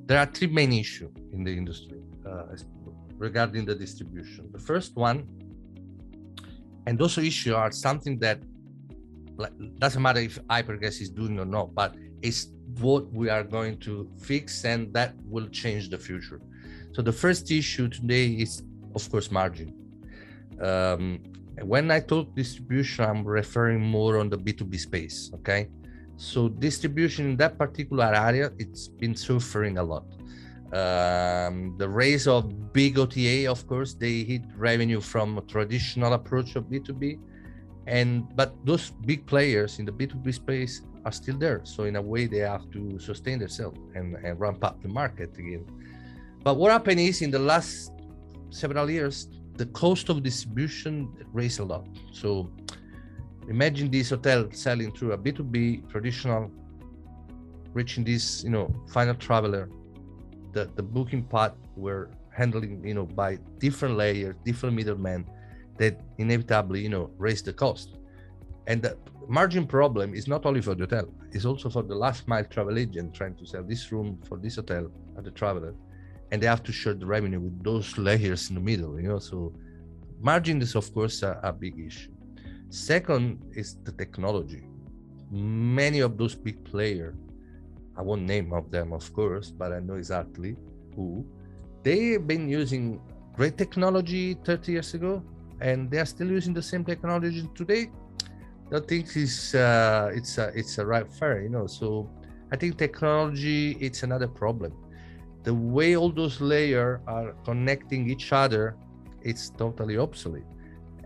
There are three main issues in the industry regarding the distribution. The first one, and those issues are something that doesn't matter if HyperGuest is doing or not, but it's what we are going to fix, and that will change the future. So the first issue today is, of course, margin. When I talk distribution, I'm referring more on the B2B space, okay? So distribution in that particular area, it's been suffering a lot. The rise of big OTA, of course, they hit revenue from a traditional approach of B2B, but those big players in the B2B space are still there. So in a way, they have to sustain themselves and ramp up the market again. But what happened is in the last several years, the cost of distribution raised a lot. So imagine this hotel selling through a B2B traditional, reaching this, final traveler. The booking part were handling, by different layers, different middlemen that inevitably, raise the cost. And the margin problem is not only for the hotel, it's also for the last mile travel agent trying to sell this room for this hotel at the traveler. And they have to share the revenue with those layers in the middle, so margin is of course a big issue. Second is the technology. Many of those big players I won't name of them, of course, but I know exactly who. They've been using great technology 30 years ago, and they are still using the same technology today. I think it's a right fair, So I think technology, it's another problem. The way all those layers are connecting each other, it's totally obsolete.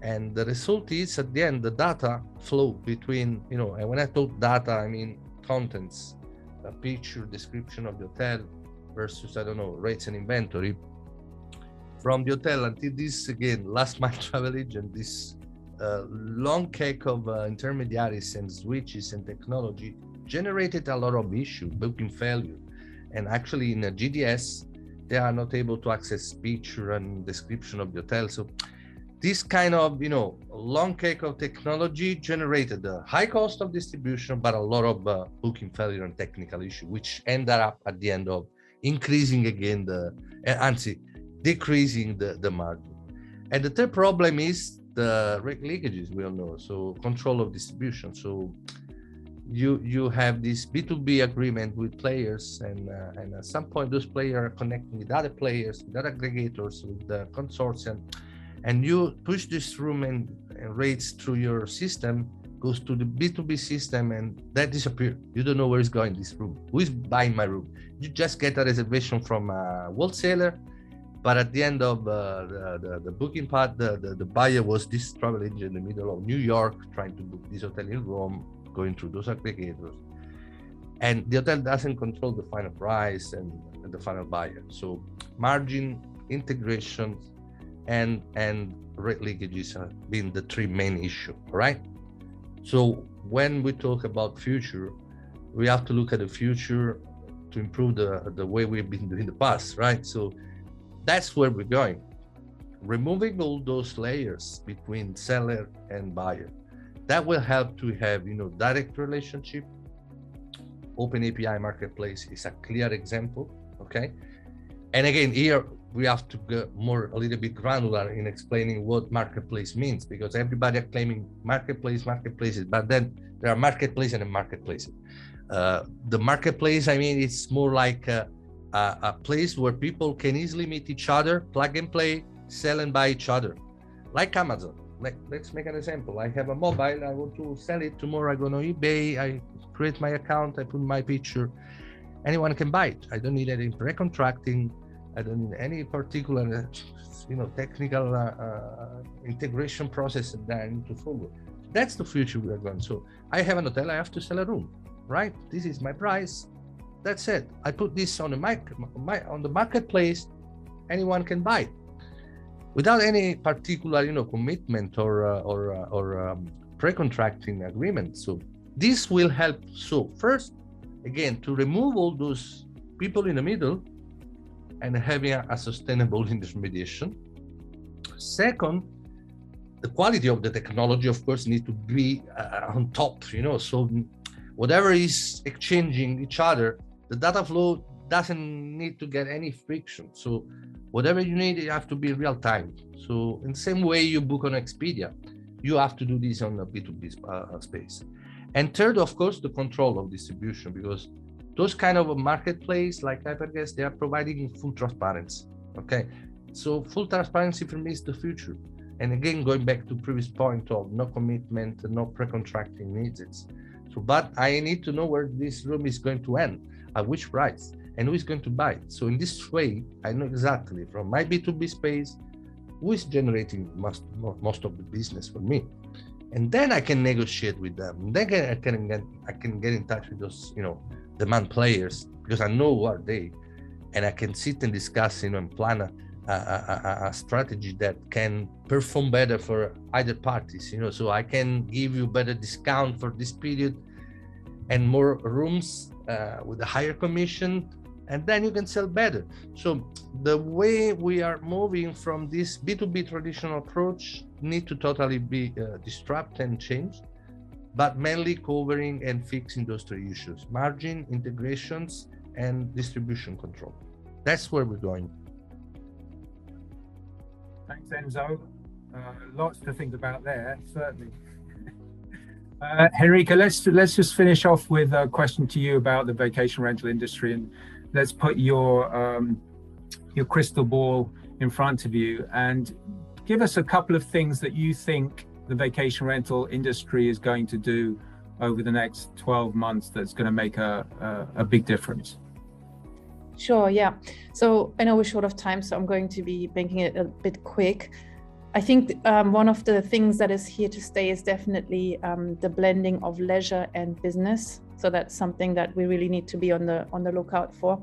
And the result is, at the end, the data flow between, and when I talk data, I mean contents, a picture, description of the hotel versus, rates and inventory. From the hotel until this, again, last mile travel agent, this long cake of intermediaries and switches and technology generated a lot of issue, booking failure. And actually in a GDS, they are not able to access picture and description of the hotel. So this kind of, long cake of technology generated a high cost of distribution, but a lot of booking failure and technical issue, which ended up at the end of increasing again decreasing the margin. And the third problem is the rate leakages, we all know. So control of distribution. So you have this B2B agreement with players, and at some point those players are connecting with other players, with other aggregators, with the consortium, and you push this room and rates through your system, goes to the B2B system, and that disappears. You don't know where it's going, this room. Who is buying my room? You just get a reservation from a wholesaler, but at the end of the booking part, the buyer was this travel agent in the middle of New York trying to book this hotel in Rome, going through those aggregators. And the hotel doesn't control the final price and the final buyer. So margin, integration, and rate leakages have been the three main issues, right? So when we talk about future, we have to look at the future to improve the way we've been doing the past, right? So that's where we're going. Removing all those layers between seller and buyer. That will help to have, direct relationship. Open API marketplace is a clear example, okay? And again, here we have to go a little bit granular in explaining what marketplace means, because everybody are claiming marketplaces, but then there are marketplaces and marketplaces. The marketplace, it's more like a place where people can easily meet each other, plug and play, sell and buy each other, like Amazon. Let's make an example. I have a mobile, I want to sell it tomorrow. I go on eBay, I create my account, I put my picture. Anyone can buy it. I don't need any pre-contracting. I don't need any particular, technical integration process that I need to follow. That's the future we are going. So I have an hotel, I have to sell a room, right? This is my price. That's it. I put this on the marketplace. Anyone can buy it without any particular, commitment or pre-contracting agreement. So this will help. So first, again, to remove all those people in the middle and having a sustainable intermediation. Second, the quality of the technology, of course, needs to be on top, so whatever is exchanging each other, the data flow doesn't need to get any friction. So whatever you need, you have to be real time. So in the same way you book on Expedia, you have to do this on a B2B space. And third, of course, the control of distribution, because those kind of a marketplace like HyperGuest, they are providing full transparency, okay? So full transparency for me is the future. And again, going back to previous point of no commitment, no pre-contracting needs it. So, but I need to know where this room is going to end, at which price, and who is going to buy it. So in this way, I know exactly from my B2B space, who is generating most of the business for me. And then I can negotiate with them. Then I can get in touch with those, demand players, because I know who are they, and I can sit and discuss, and plan a strategy that can perform better for either parties, so I can give you better discount for this period and more rooms with a higher commission, and then you can sell better. So the way we are moving from this B2B traditional approach need to totally be disrupted and changed, but mainly covering and fixing those three issues: margin, integrations, and distribution control. That's where we're going. Thanks, Enzo. Lots to think about there, certainly. Henrike, let's just finish off with a question to you about the vacation rental industry, and let's put your crystal ball in front of you and give us a couple of things that you think the vacation rental industry is going to do over the next 12 months that's going to make a big difference. Sure, yeah. So I know we're short of time, so I'm going to be making it a bit quick. I think one of the things that is here to stay is definitely the blending of leisure and business. So that's something that we really need to be on the lookout for.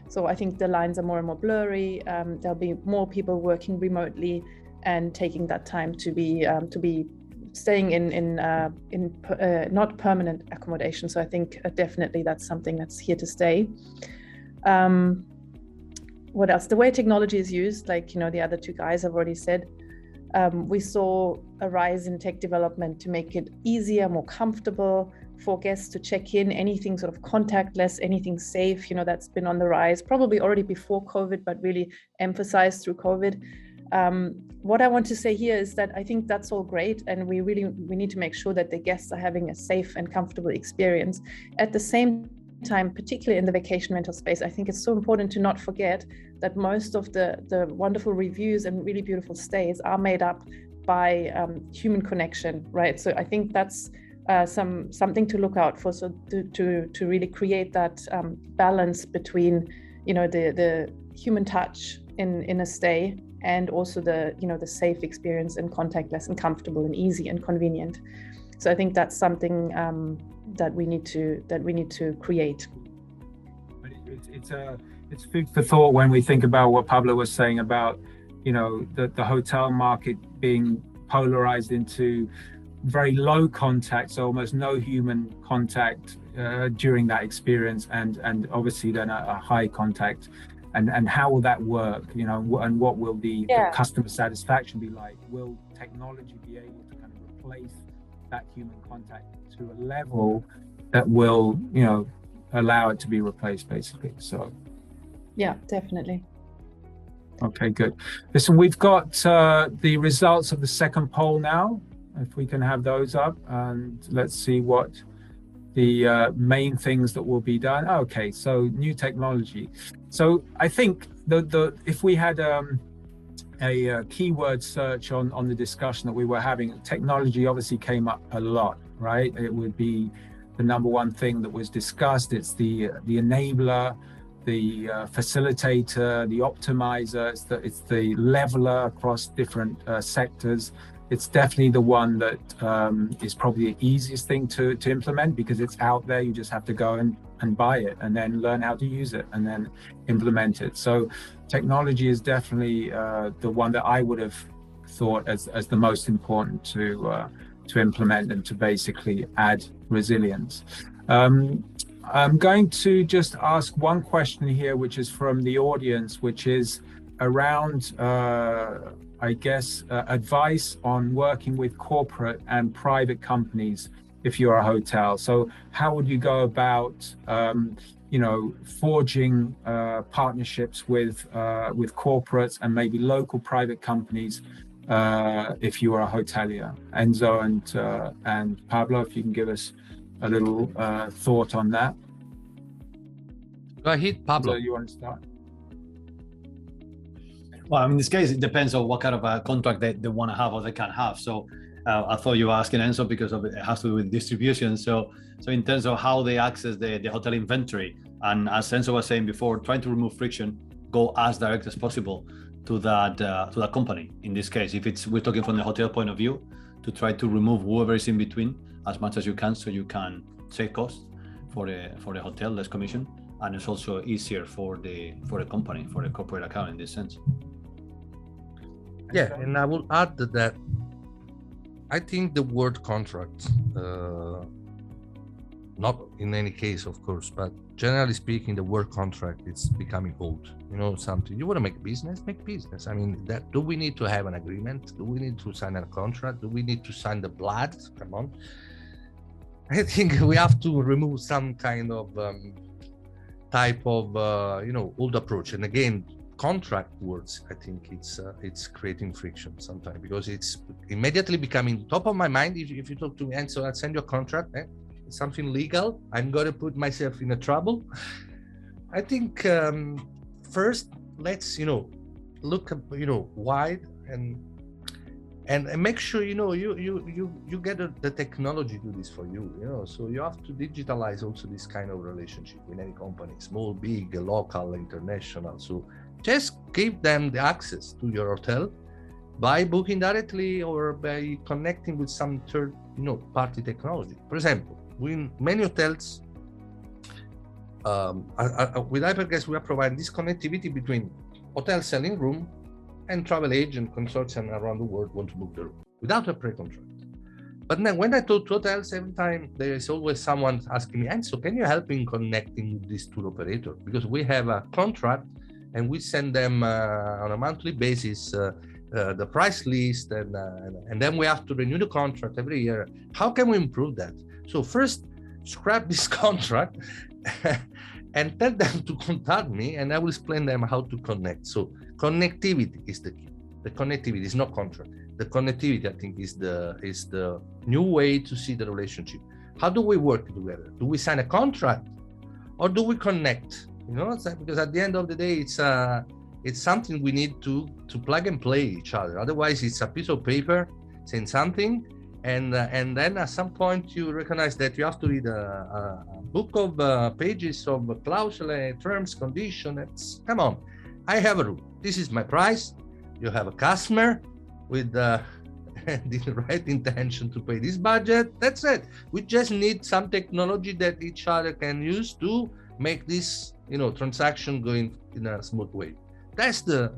So I think the lines are more and more blurry. There'll be more people working remotely and taking that time to be staying in not permanent accommodation. So I think definitely that's something that's here to stay. What else? The way technology is used, like, you know, the other two guys have already said, we saw a rise in tech development to make it easier, more comfortable for guests to check in, anything sort of contactless, anything safe, you know, that's been on the rise, probably already before COVID, but really emphasized through COVID. What I want to say here is that I think that's all great, and we need to make sure that the guests are having a safe and comfortable experience. At the same time, particularly in the vacation rental space, I think it's so important to not forget that most of the wonderful reviews and really beautiful stays are made up by human connection, right? So I think that's something to look out for. So to really create that balance between, you know, the human touch in a stay, and also the safe experience and contactless and comfortable and easy and convenient. So I think that's something that we need to create. It's food for thought when we think about what Pablo was saying about, you know, the hotel market being polarized into very low contact, so almost no human contact during that experience, and obviously then a high contact. And how will that work, you know, and what will the customer satisfaction be like? Will technology be able to kind of replace that human contact to a level that will, you know, allow it to be replaced, basically? So yeah, definitely. Okay, good. Listen, we've got the results of the second poll now, if we can have those up, and let's see what the main things that will be done. Okay, so new technology. So I think if we had a keyword search on the discussion that we were having, technology obviously came up a lot, right? It would be the number one thing that was discussed. It's the enabler, the facilitator, the optimizer, it's the leveler across different sectors. It's definitely the one that is probably the easiest thing to implement, because it's out there. You just have to go and buy it, and then learn how to use it, and then implement it. So technology is definitely the one that I would have thought as the most important to implement and to basically add resilience. I'm going to just ask one question here, which is from the audience, which is around I guess, advice on working with corporate and private companies if you're a hotel. So how would you go about, you know, forging partnerships with corporates and maybe local private companies if you are a hotelier? Enzo and Pablo, if you can give us a little thought on that. Go ahead, Pablo. So you want to start? Well, in this case, it depends on what kind of a contract they want to have or they can have. So I thought you were asking Enzo because of it has to do with distribution. So in terms of how they access the hotel inventory, and as Enzo was saying before, trying to remove friction, go as direct as possible to that company. In this case, if we're talking from the hotel point of view, to try to remove whoever is in between as much as you can, so you can save costs for the hotel, less commission, and it's also easier for the company, for the corporate account in this sense. Yeah, and I will add that I think the word contract, not in any case, of course, but generally speaking, the word contract is becoming old. You know, something you want to make business, make business. I mean, do we need to have an agreement? Do we need to sign a contract? Do we need to sign the blood? Come on. I think we have to remove some kind of type of, you know, old approach. And again, contract words, I think it's creating friction sometimes, because it's immediately becoming top of my mind. If you talk to me, and so I'll send you a contract, it's something legal, I'm going to put myself in a trouble. I think first let's look wide and make sure you get the technology to do this for you. So you have to digitalize also this kind of relationship with any company, small, big, local, international. So just give them the access to your hotel by booking directly or by connecting with some third party technology. For example, many hotels with HyperGuest, we are providing this connectivity between hotel selling room and travel agent consortium around the world want to book the room without a pre-contract. But then when I talk to hotels, every time there is always someone asking me, Enzo, can you help in connecting with this tour operator? Because we have a contract and we send them on a monthly basis the price list, and then we have to renew the contract every year. How can we improve that? So first, scrap this contract and tell them to contact me, and I will explain them how to connect. So connectivity is the key. The connectivity is not contract. The connectivity, I think, is the new way to see the relationship. How do we work together? Do we sign a contract, or do we connect? Because at the end of the day, it's something we need to plug and play each other. Otherwise, it's a piece of paper saying something, and then at some point you recognize that you have to read a book of pages of clauses, terms, conditions. Come on, I have a room. This is my price. You have a customer with the right intention to pay this budget. That's it. We just need some technology that each other can use to make this transaction going in a smooth way. That's the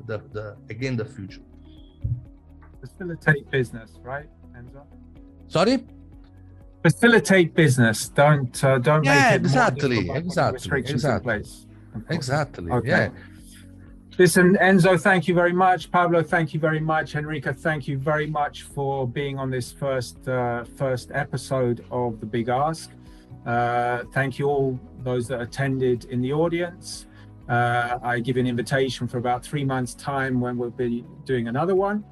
future. Facilitate business, right, Enzo? Sorry? Facilitate business. Don't make it exactly. restrictions in place. Exactly. Okay. Yeah. Listen, Enzo, thank you very much. Pablo, thank you very much. Henrike, thank you very much for being on this first episode of The Big Ask. Thank you all those that attended in the audience. I give an invitation for about 3 months' time when we'll be doing another one.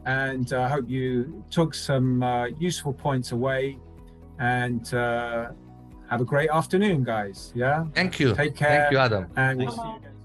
And I hope you took some useful points away, and have a great afternoon, guys. Yeah. Thank you. Take care. Thank you, Adam. And we'll see you again.